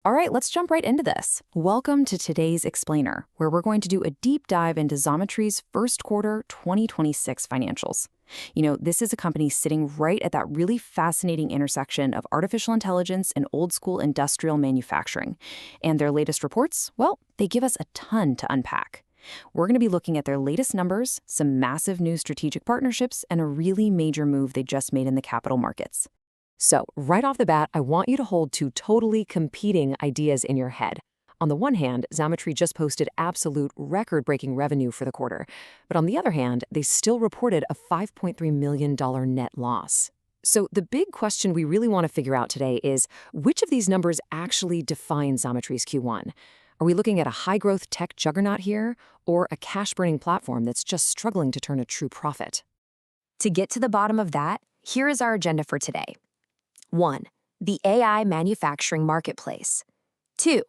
All right, let's jump right into this. Welcome to today's Explainer, where we're going to do a deep dive into Xometry's first quarter 2026 financials. This is a company sitting right at that really fascinating intersection of artificial intelligence and old school industrial manufacturing. And their latest reports, well, they give us a ton to unpack. We're going to be looking at their latest numbers, some massive new strategic partnerships, and a really major move they just made in the capital markets. So, right off the bat, I want you to hold two totally competing ideas in your head. On the one hand, Xometry just posted absolute record-breaking revenue for the quarter. But on the other hand, they still reported a $5.3 million net loss. So the big question we really want to figure out today is, which of these numbers actually define Xometry's Q1? Are we looking at a high-growth tech juggernaut here, or a cash-burning platform that's just struggling to turn a true profit? To get to the bottom of that, here is our agenda for today. 1. The AI manufacturing marketplace. 2.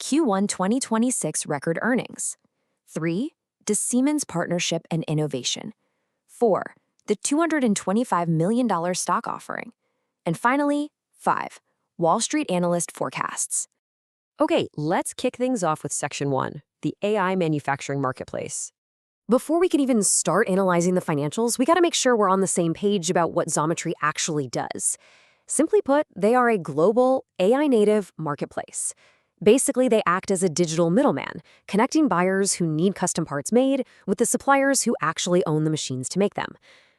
Q1 2026 record earnings. 3. The Siemens partnership and innovation. 4. The $225 million stock offering. And finally, 5. Wall Street analyst forecasts. Okay, let's kick things off with Section 1, the AI manufacturing marketplace. Before we can even start analyzing the financials, we got to make sure we're on the same page about what Xometry actually does. Simply put, they are a global, AI-native marketplace. Basically, they act as a digital middleman, connecting buyers who need custom parts made with the suppliers who actually own the machines to make them.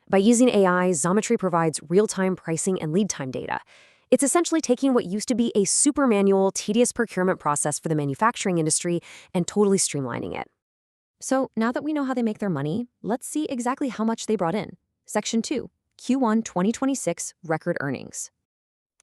By using AI, Xometry provides real-time pricing and lead time data. It's essentially taking what used to be a super manual, tedious procurement process for the manufacturing industry and totally streamlining it. So now that we know how they make their money, let's see exactly how much they brought in. Section 2, Q1 2026 record earnings.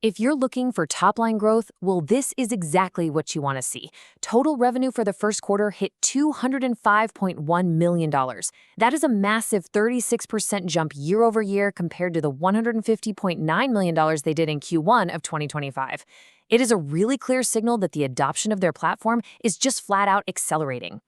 If you're looking for top-line growth, well, this is exactly what you want to see. Total revenue for the first quarter hit $205.1 million. That is a massive 36% jump year over year compared to the $150.9 million they did in Q1 of 2025. It is a really clear signal that the adoption of their platform is just flat out accelerating.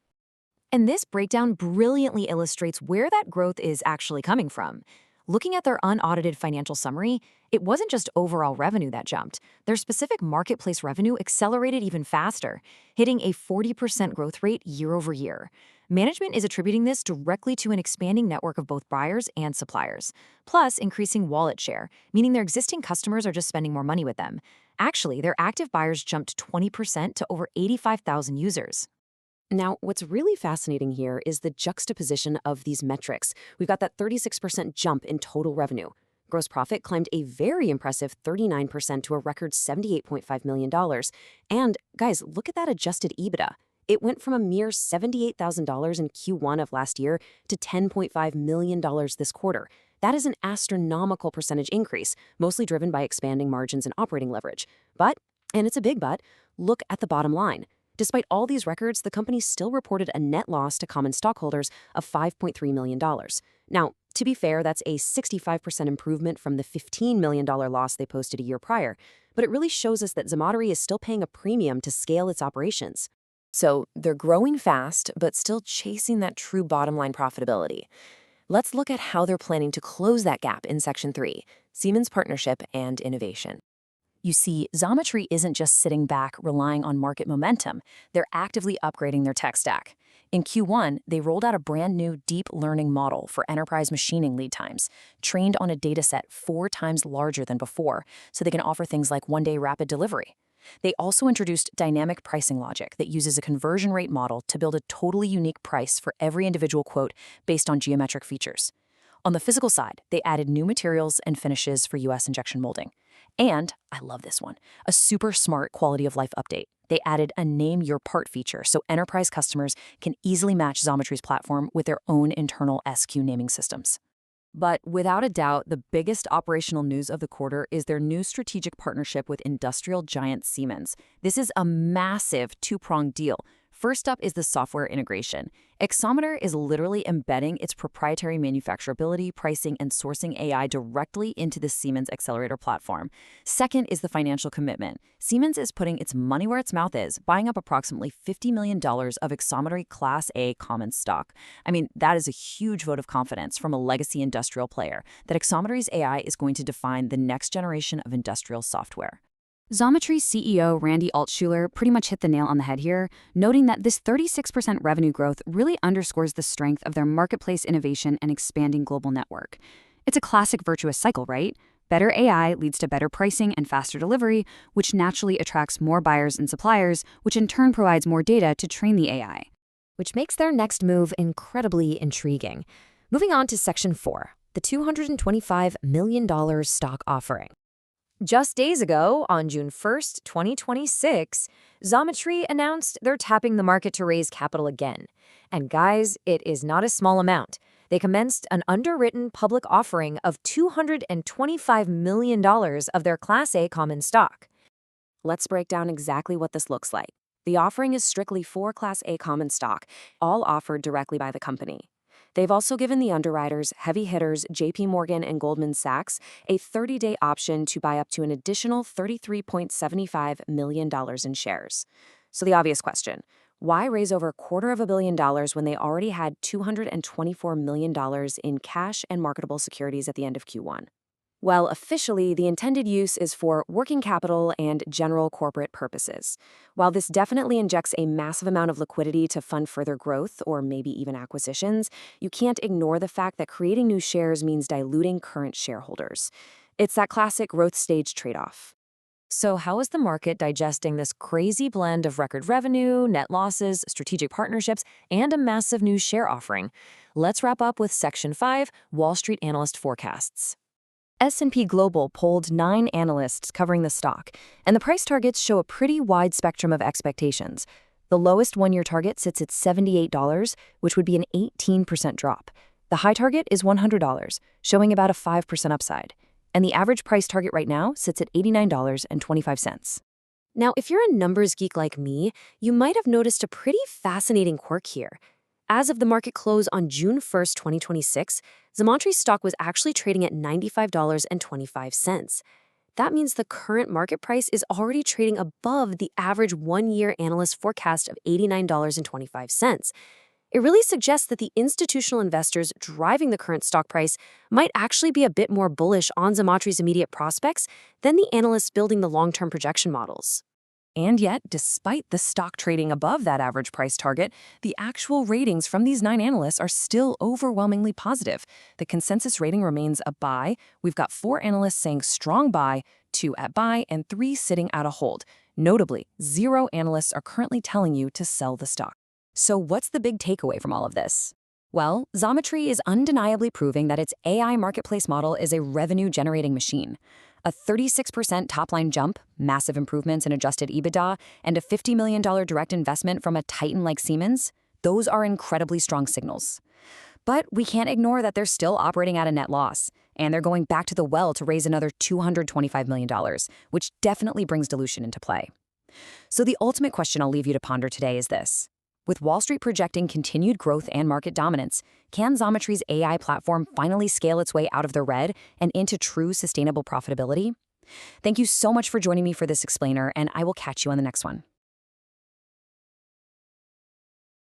And this breakdown brilliantly illustrates where that growth is actually coming from. Looking at their unaudited financial summary, it wasn't just overall revenue that jumped. Their specific marketplace revenue accelerated even faster, hitting a 40% growth rate year over year. Management is attributing this directly to an expanding network of both buyers and suppliers, plus increasing wallet share, meaning their existing customers are just spending more money with them. Actually, their active buyers jumped 20% to over 85,000 users. Now, what's really fascinating here is the juxtaposition of these metrics. We've got that 36% jump in total revenue. Gross profit climbed a very impressive 39% to a record $78.5 million. And guys, look at that adjusted EBITDA. It went from a mere $78,000 in Q1 of last year to $10.5 million this quarter. That is an astronomical percentage increase, mostly driven by expanding margins and operating leverage. But, and it's a big but, look at the bottom line. Despite all these records, the company still reported a net loss to common stockholders of $5.3 million. Now, to be fair, that's a 65% improvement from the $15 million loss they posted a year prior, but it really shows us that Xometry is still paying a premium to scale its operations. So they're growing fast, but still chasing that true bottom-line profitability. Let's look at how they're planning to close that gap in Section 3, Siemens partnership and innovation. You see, Xometry isn't just sitting back relying on market momentum. They're actively upgrading their tech stack. In Q1, they rolled out a brand new deep learning model for enterprise machining lead times, trained on a dataset 4 times larger than before, so they can offer things like one-day rapid delivery. They also introduced dynamic pricing logic that uses a conversion rate model to build a totally unique price for every individual quote based on geometric features. On the physical side, they added new materials and finishes for U.S. injection molding. And, I love this one, a super smart quality of life update. They added a name your part feature so enterprise customers can easily match Xometry's platform with their own internal SQ naming systems. But without a doubt, the biggest operational news of the quarter is their new strategic partnership with industrial giant Siemens. This is a massive two-pronged deal. First up is the software integration. Xometry is literally embedding its proprietary manufacturability, pricing, and sourcing AI directly into the Siemens Accelerator platform. Second is the financial commitment. Siemens is putting its money where its mouth is, buying up approximately $50 million of Xometry Class A common stock. I mean, that is a huge vote of confidence from a legacy industrial player that Xometry's AI is going to define the next generation of industrial software. Xometry CEO Randy Altschuler pretty much hit the nail on the head here, noting that this 36% revenue growth really underscores the strength of their marketplace innovation and expanding global network. It's a classic virtuous cycle, right? Better AI leads to better pricing and faster delivery, which naturally attracts more buyers and suppliers, which in turn provides more data to train the AI. Which makes their next move incredibly intriguing. Moving on to Section 4, the $225 million stock offering. Just days ago, on June 1st, 2026, Xometry announced they're tapping the market to raise capital again. And guys, it is not a small amount. They commenced an underwritten public offering of $225 million of their Class A common stock. Let's break down exactly what this looks like. The offering is strictly for Class A common stock, all offered directly by the company. They've also given the underwriters, heavy hitters JP Morgan and Goldman Sachs, a 30-day option to buy up to an additional $33.75 million in shares. So the obvious question, why raise over $250 million when they already had $224 million in cash and marketable securities at the end of Q1? Well, officially, the intended use is for working capital and general corporate purposes. While this definitely injects a massive amount of liquidity to fund further growth or maybe even acquisitions, you can't ignore the fact that creating new shares means diluting current shareholders. It's that classic growth stage trade-off. So how is the market digesting this crazy blend of record revenue, net losses, strategic partnerships, and a massive new share offering? Let's wrap up with Section 5, Wall Street analyst forecasts. S&P Global polled 9 analysts covering the stock, and the price targets show a pretty wide spectrum of expectations. The lowest one-year target sits at $78, which would be an 18% drop. The high target is $100, showing about a 5% upside. And the average price target right now sits at $89.25. Now, if you're a numbers geek like me, you might have noticed a pretty fascinating quirk here. As of the market close on June 1st, 2026, Xometry's stock was actually trading at $95.25. That means the current market price is already trading above the average one-year analyst forecast of $89.25. It really suggests that the institutional investors driving the current stock price might actually be a bit more bullish on Xometry's immediate prospects than the analysts building the long-term projection models. And yet, despite the stock trading above that average price target, the actual ratings from these 9 analysts are still overwhelmingly positive. The consensus rating remains a buy. We've got 4 analysts saying strong buy, 2 at buy, and 3 sitting at a hold. Notably, 0 analysts are currently telling you to sell the stock. So what's the big takeaway from all of this? Well, Xometry is undeniably proving that its AI marketplace model is a revenue-generating machine. A 36% top-line jump, massive improvements in adjusted EBITDA, and a $50 million direct investment from a titan like Siemens, those are incredibly strong signals. But we can't ignore that they're still operating at a net loss, and they're going back to the well to raise another $225 million, which definitely brings dilution into play. So the ultimate question I'll leave you to ponder today is this. With Wall Street projecting continued growth and market dominance, can Xometry's AI platform finally scale its way out of the red and into true sustainable profitability? Thank you so much for joining me for this explainer, and I will catch you on the next one.